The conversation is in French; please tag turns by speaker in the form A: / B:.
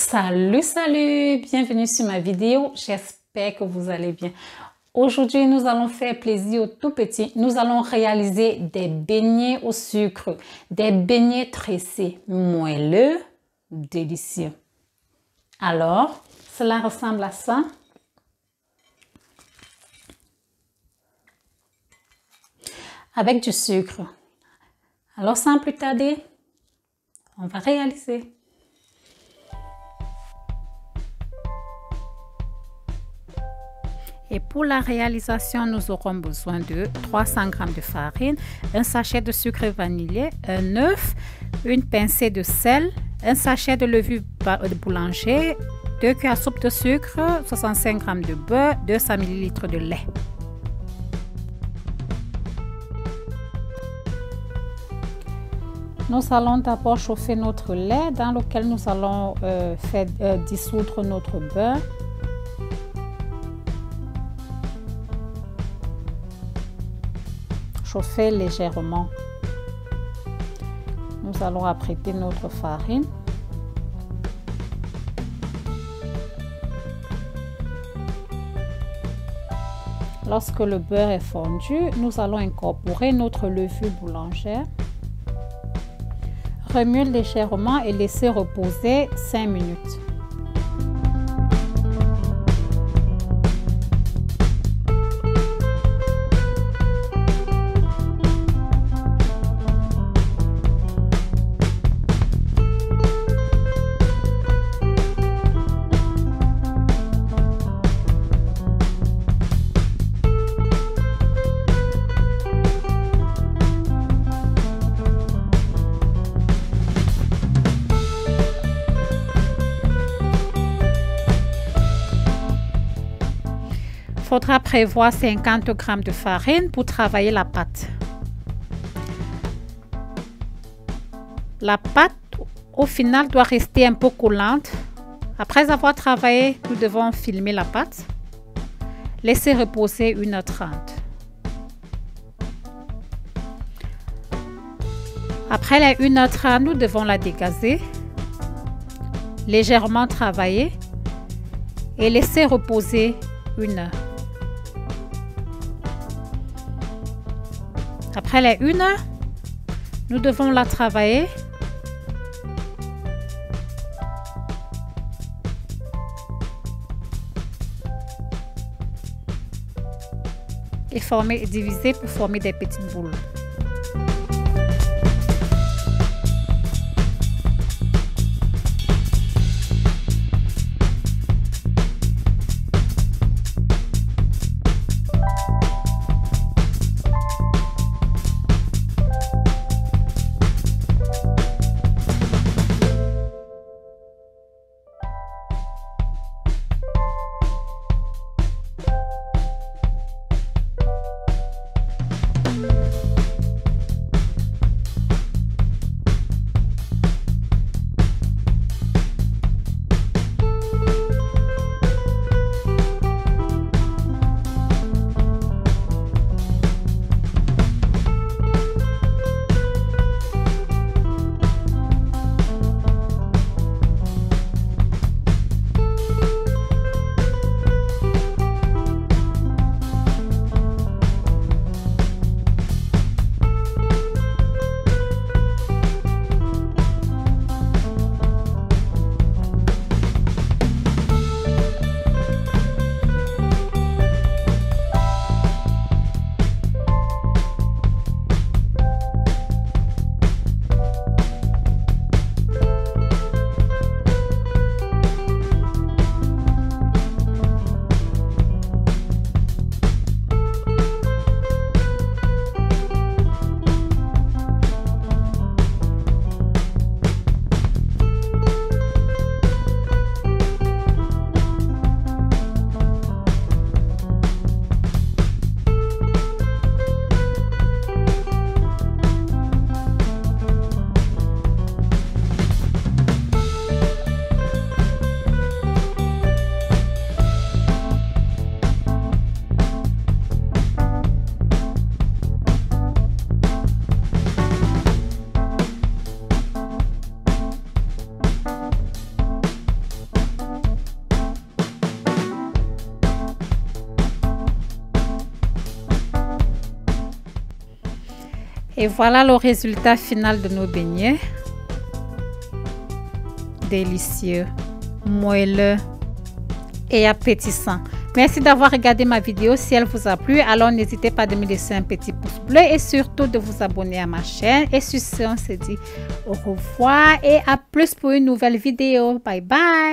A: Salut, salut! Bienvenue sur ma vidéo. J'espère que vous allez bien. Aujourd'hui, nous allons faire plaisir aux tout petits. Nous allons réaliser des beignets au sucre, des beignets tressés, moelleux, délicieux. Alors, cela ressemble à ça. Avec du sucre. Alors, sans plus tarder, on va réaliser. Et pour la réalisation, nous aurons besoin de 300 g de farine, un sachet de sucre vanillé, un œuf, une pincée de sel, un sachet de levure de boulanger, 2 cuillères à soupe de sucre, 65 g de beurre, 200 ml de lait. Nous allons d'abord chauffer notre lait dans lequel nous allons faire dissoudre notre beurre. Chauffer légèrement. Nous allons apprêter notre farine. Lorsque le beurre est fondu, nous allons incorporer notre levure boulangère. Remuer légèrement et laisser reposer 5 minutes. Il faudra prévoir 50 g de farine pour travailler la pâte. La pâte, au final, doit rester un peu collante. Après avoir travaillé, nous devons filmer la pâte. Laisser reposer 1h30. Après les 1h30, nous devons la dégazer, légèrement travailler et laisser reposer 1 heure. Après les 1 heure, nous devons la travailler et diviser pour former des petites boules. Et voilà le résultat final de nos beignets. Délicieux, moelleux et appétissant. Merci d'avoir regardé ma vidéo. Si elle vous a plu, alors n'hésitez pas de me laisser un petit pouce bleu et surtout de vous abonner à ma chaîne. Et sur ce, on se dit au revoir et à plus pour une nouvelle vidéo. Bye bye.